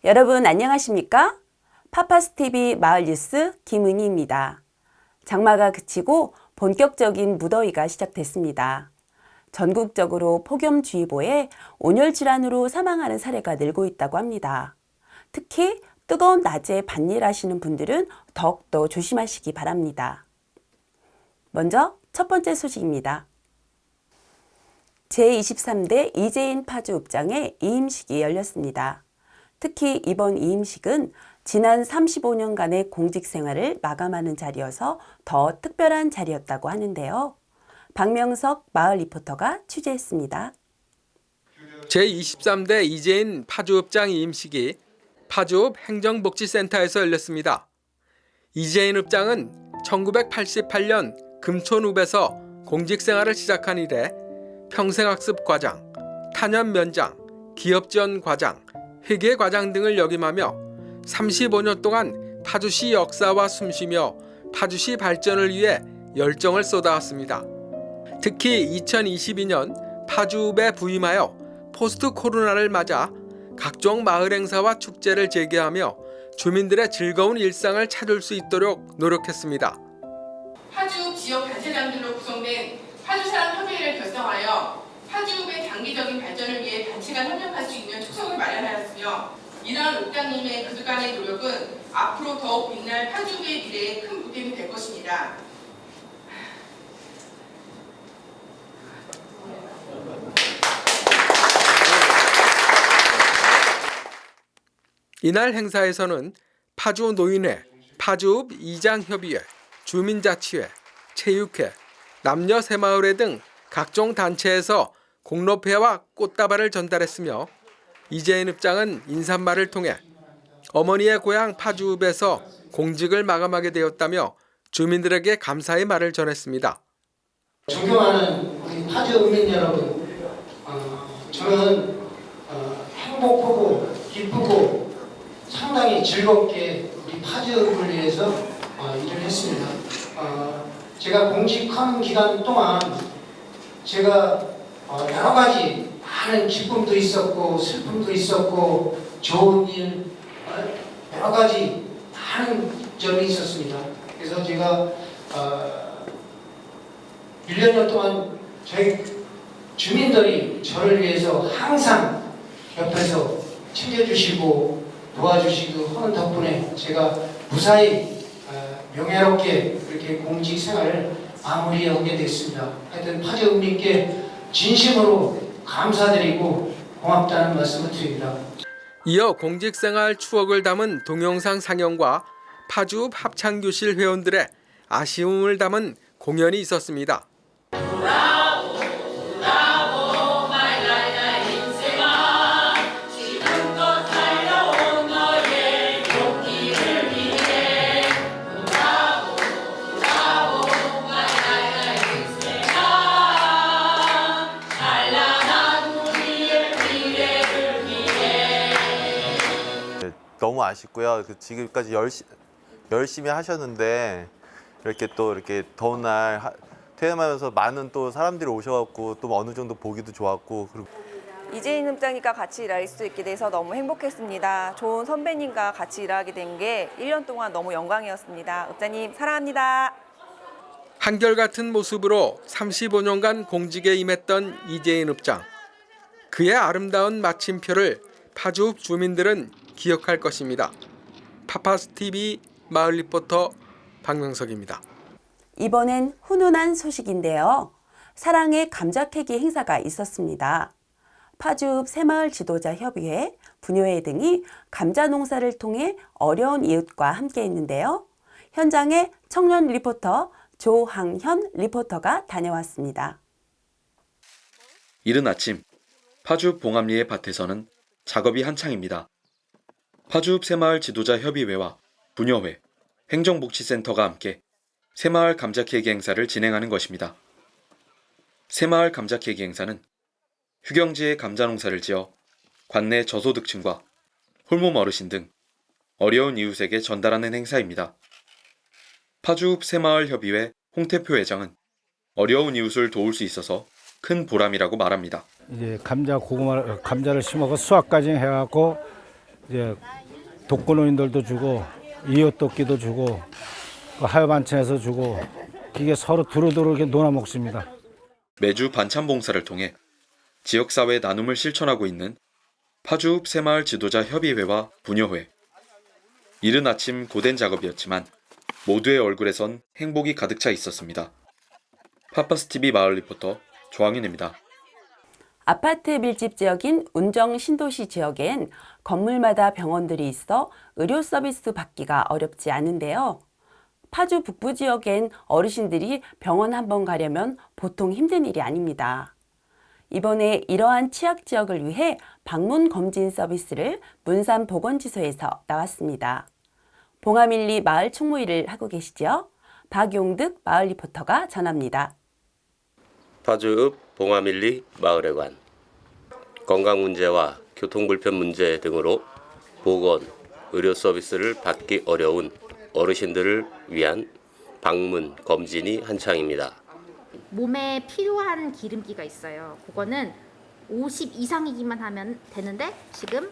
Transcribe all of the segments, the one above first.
여러분 안녕하십니까? 파파스TV 마을뉴스 김은희입니다. 장마가 그치고 본격적인 무더위가 시작됐습니다. 전국적으로 폭염주의보에 온열 질환으로 사망하는 사례가 늘고 있다고 합니다. 특히 뜨거운 낮에 밭일하시는 분들은 더욱더 조심하시기 바랍니다. 먼저 첫 번째 소식입니다. 제23대 이재인 파주읍장의 이임식이 열렸습니다. 특히 이번 이임식은 지난 35년간의 공직 생활을 마감하는 자리여서 더 특별한 자리였다고 하는데요. 박명석 마을 리포터가 취재했습니다. 제23대 이재인 파주읍장 이임식이 파주읍 행정복지센터에서 열렸습니다. 이재인 읍장은 1988년 금촌읍에서 공직 생활을 시작한 이래 평생학습 과장, 탄현 면장, 기업지원 과장, 회계 과장 등을 역임하며 35년 동안 파주시 역사와 숨쉬며 파주시 발전을 위해 열정을 쏟아왔습니다. 특히 2022년 파주읍에 부임하여 포스트 코로나를 맞아 각종 마을 행사와 축제를 재개하며 주민들의 즐거운 일상을 찾을 수 있도록 노력했습니다. 파주읍 지역 단체장들로 구성된 파주사람협의회를 결성하여 파주읍의 장기적인 발전을 위해 단체가 협력할 수 있는 초석을 마련하였으며 이러한 읍장님의 그간의 노력은 앞으로 더욱 빛날 파주읍의 미래에 큰 보탬이 될 것입니다. 이날 행사에서는 파주 노인회, 파주읍 이장협의회, 주민자치회, 체육회, 남녀 새마을회 등 각종 단체에서 공로패와 꽃다발을 전달했으며 이재인 읍장은 인사말을 통해 어머니의 고향 파주읍에서 공직을 마감하게 되었다며 주민들에게 감사의 말을 전했습니다. 존경하는 우리 파주읍민 여러분, 저는 행복하고 기쁘고 상당히 즐겁게 우리 파주읍을 위해서 일을 했습니다. 제가 공직하는 기간 동안 제가 여러 가지 많은 기쁨도 있었고 슬픔도 있었고 좋은 일 여러 가지 많은 점이 있었습니다. 그래서 제가 1년 동안 저희 주민들이 저를 위해서 항상 옆에서 챙겨주시고 도와주시고 하는 덕분에 제가 무사히 명예롭게 이렇게 공직 생활을 마무리하게 됐습니다. 하여튼 파주읍민께 진심으로 감사드리고 고맙다는 말씀을 드립니다. 이어 공직생활 추억을 담은 동영상 상영과 파주읍 합창교실 회원들의 아쉬움을 담은 공연이 있었습니다. 너무 아쉽고요. 지금까지 열심히 하셨는데 이렇게 더운 날 퇴임하면서 많은 또 사람들이 오셔갖고 또 어느 정도 보기도 좋았고. 그리고 이재인 읍장님과 같이 일할 수 있게 돼서 너무 행복했습니다. 좋은 선배님과 같이 일하게 된 게 1년 동안 너무 영광이었습니다. 읍장님 사랑합니다. 한결같은 모습으로 35년간 공직에 임했던 이재인 읍장. 그의 아름다운 마침표를 파주읍 주민들은 기억할 것입니다. 파파스TV 마을 리포터 박명석입니다. 이번엔 훈훈한 소식인데요. 사랑의 감자 캐기 행사가 있었습니다. 파주읍 새마을 지도자 협의회, 분여회 등이 감자 농사를 통해 어려운 이웃과 함께 했는데요. 현장에 청년 리포터 조항현 리포터가 다녀왔습니다. 이른 아침 파주읍 봉암리의 밭에서는 작업이 한창입니다. 파주읍 새마을 지도자 협의회와 분여회, 행정복지센터가 함께 새마을 감자 캐기 행사를 진행하는 것입니다. 새마을 감자 캐기 행사는 휴경지에 감자 농사를 지어 관내 저소득층과 홀몸 어르신 등 어려운 이웃에게 전달하는 행사입니다. 파주읍 새마을 협의회 홍태표 회장은 어려운 이웃을 도울 수 있어서 큰 보람이라고 말합니다. 이제 감자를 심어서 수확까지 해갖고 이제 독거노인들도 주고 이웃돕기도 주고 하여반찬에서 주고 이게 서로 두루두루 이렇게 놀아 먹습니다. 매주 반찬 봉사를 통해 지역사회 나눔을 실천하고 있는 파주읍 새마을 지도자 협의회와 부녀회. 이른 아침 고된 작업이었지만 모두의 얼굴에선 행복이 가득 차 있었습니다. 파파스TV 마을 리포터 조항인입니다. 아파트 밀집 지역인 운정 신도시 지역엔 건물마다 병원들이 있어 의료 서비스 받기가 어렵지 않은데요. 파주 북부 지역엔 어르신들이 병원 한번 가려면 보통 힘든 일이 아닙니다. 이번에 이러한 취약 지역을 위해 방문 검진 서비스를 문산 보건지소에서 나왔습니다. 봉하밀리 마을 총무일을 하고 계시죠? 박용득 마을 리포터가 전합니다. 파주읍 봉하밀리 마을회관 건강 문제와 교통 불편 문제 등으로 보건, 의료 서비스를 받기 어려운 어르신들을 위한 방문 검진이 한창입니다. 몸에 필요한 기름기가 있어요. 그거는 50 이상이기만 하면 되는데 지금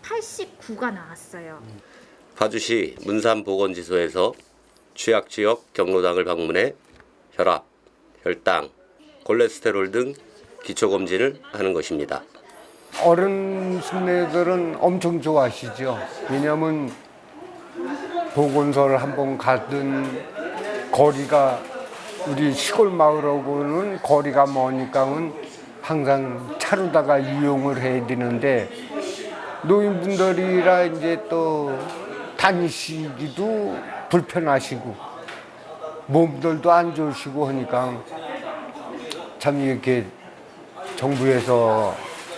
89가 나왔어요. 파주시 문산보건지소에서 취약지역 경로당을 방문해 혈압, 혈당, 콜레스테롤 등 기초검진을 하는 것입니다. 어른들은 엄청 좋아하시죠. 왜냐하면 보건소를 한번 가든 거리가 우리 시골 마을하고는 거리가 머니까는 항상 차로다가 이용을 해야 되는데 노인분들이라 이제 또 다니시기도 불편하시고 몸들도 안 좋으시고 하니까 참 이렇게 정부에서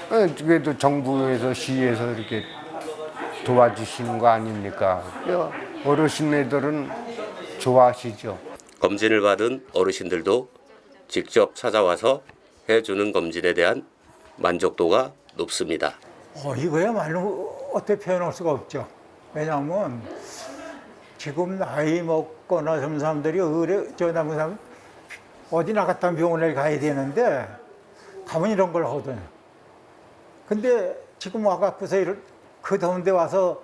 그래도 정부에서 시에서 이렇게 도와주시는 거 아닙니까? 어르신들은 좋아하시죠. 검진을 받은 어르신들도 직접 찾아와서 해주는 검진에 대한 만족도가 높습니다. 이거야말로 어떻게 표현할 수가 없죠. 왜냐하면 지금 나이 먹거나 젊은 사람들이 젊은 사람 어디 나갔다 병원에 가야 되는데 가면 이런 걸 하거든요. 근데 지금 와갖고서 그 더운데 와서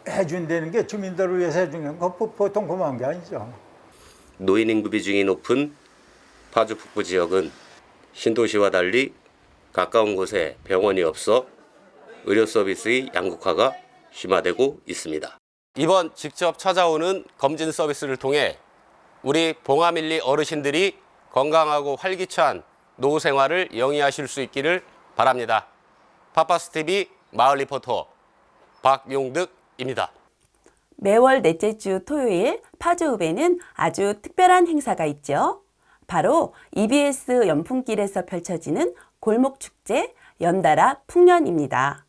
해준다는 게 주민들을 위해서 해주는 건 보통 고마운 게 아니죠. 노인 인구 비중이 높은 파주 북부 지역은 신도시와 달리 가까운 곳에 병원이 없어 의료 서비스의 양극화가 심화되고 있습니다. 이번 직접 찾아오는 검진 서비스를 통해 우리 봉하밀리 어르신들이 건강하고 활기찬 노후 생활을 영위하실 수 있기를 바랍니다. 파파스TV 마을 리포터 박용득입니다. 매월 넷째 주 토요일 파주읍에는 아주 특별한 행사가 있죠. 바로 EBS 연풍길에서 펼쳐지는 골목축제 연달아 풍년입니다.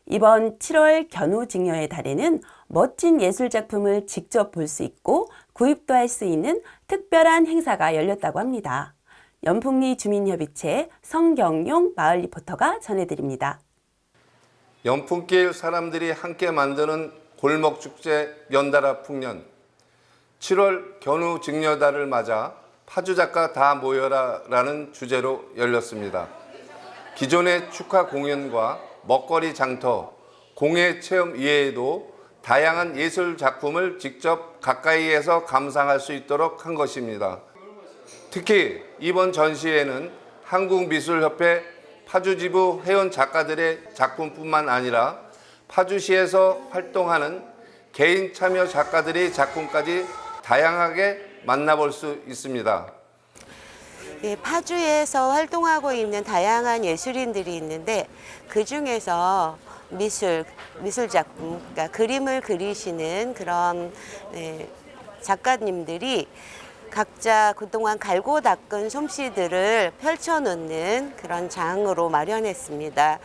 이번 7월 견우직녀의 달에는 멋진 예술작품을 직접 볼 수 있고 구입도 할 수 있는 특별한 행사가 열렸다고 합니다. 연풍리 주민협의체 성경용 마을 리포터가 전해드립니다. 연풍길 사람들이 함께 만드는 골목축제 연달아 풍년 7월 견우직녀달을 맞아 파주작가 다 모여라 라는 주제로 열렸습니다. 기존의 축하 공연과 먹거리 장터, 공예 체험 이외에도 다양한 예술 작품을 직접 가까이에서 감상할 수 있도록 한 것입니다. 특히 이번 전시회는 한국미술협회 파주지부 회원 작가들의 작품뿐만 아니라 파주시에서 활동하는 개인 참여 작가들의 작품까지 다양하게 만나볼 수 있습니다. 파주에서 활동하고 있는 다양한 예술인들이 있는데 그중에서 미술 작품, 그러니까 그림을 그리시는 그런 작가님들이 각자 그동안 갈고 닦은 솜씨들을 펼쳐놓는 그런 장으로 마련했습니다.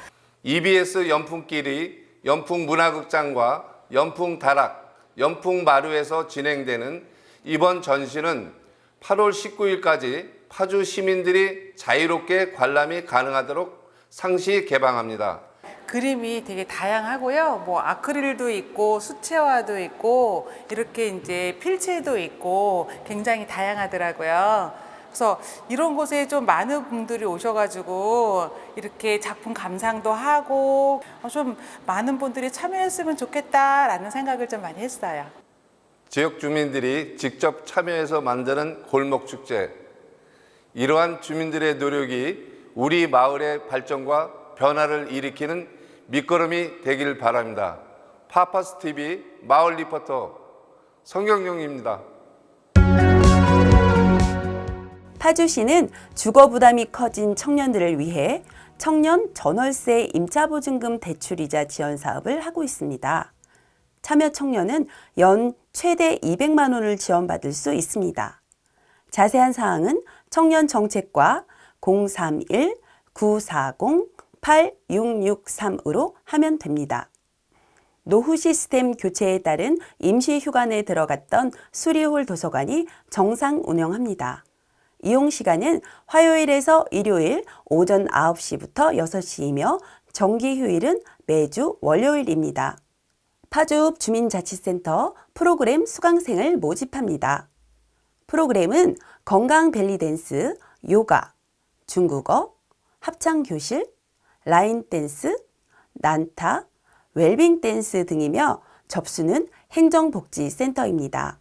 EBS 연풍길이 연풍문화극장과 연풍다락, 연풍마루에서 진행되는 이번 전시는 8월 19일까지 파주 시민들이 자유롭게 관람이 가능하도록 상시 개방합니다. 그림이 되게 다양하고요. 뭐 아크릴도 있고 수채화도 있고 이렇게 이제 필체도 있고 굉장히 다양하더라고요. 그래서 이런 곳에 좀 많은 분들이 오셔가지고 이렇게 작품 감상도 하고 좀 많은 분들이 참여했으면 좋겠다라는 생각을 좀 많이 했어요. 지역 주민들이 직접 참여해서 만드는 골목축제. 이러한 주민들의 노력이 우리 마을의 발전과 변화를 일으키는 밑거름이 되길 바랍니다. 파파스 TV 마을 리포터 성경용입니다. 파주시는 주거 부담이 커진 청년들을 위해 청년 전월세 임차보증금 대출이자 지원 사업을 하고 있습니다. 참여 청년은 연 최대 200만 원을 지원받을 수 있습니다. 자세한 사항은 청년정책과 031-940-8663으로 하면 됩니다. 노후 시스템 교체에 따른 임시휴관에 들어갔던 수리홀 도서관이 정상 운영합니다. 이용 시간은 화요일에서 일요일 오전 9시부터 6시이며 정기 휴일은 매주 월요일입니다. 파주읍 주민자치센터 프로그램 수강생을 모집합니다. 프로그램은 건강 벨리댄스, 요가, 중국어, 합창교실, 라인댄스, 난타, 웰빙 댄스 등이며 접수는 행정복지센터입니다.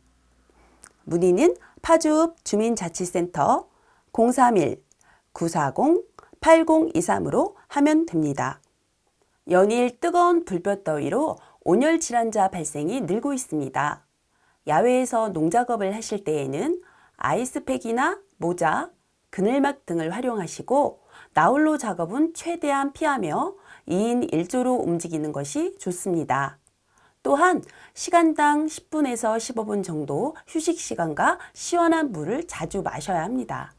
문의는 파주읍 주민자치센터 031-940-8023으로 하면 됩니다. 연일 뜨거운 불볕더위로 온열 질환자 발생이 늘고 있습니다. 야외에서 농작업을 하실 때에는 아이스팩이나 모자, 그늘막 등을 활용하시고 나홀로 작업은 최대한 피하며 2인 1조로 움직이는 것이 좋습니다. 또한 시간당 10분에서 15분 정도 휴식 시간과 시원한 물을 자주 마셔야 합니다.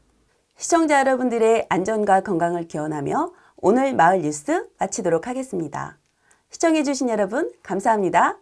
시청자 여러분들의 안전과 건강을 기원하며 오늘 마을 뉴스 마치도록 하겠습니다. 시청해주신 여러분 감사합니다.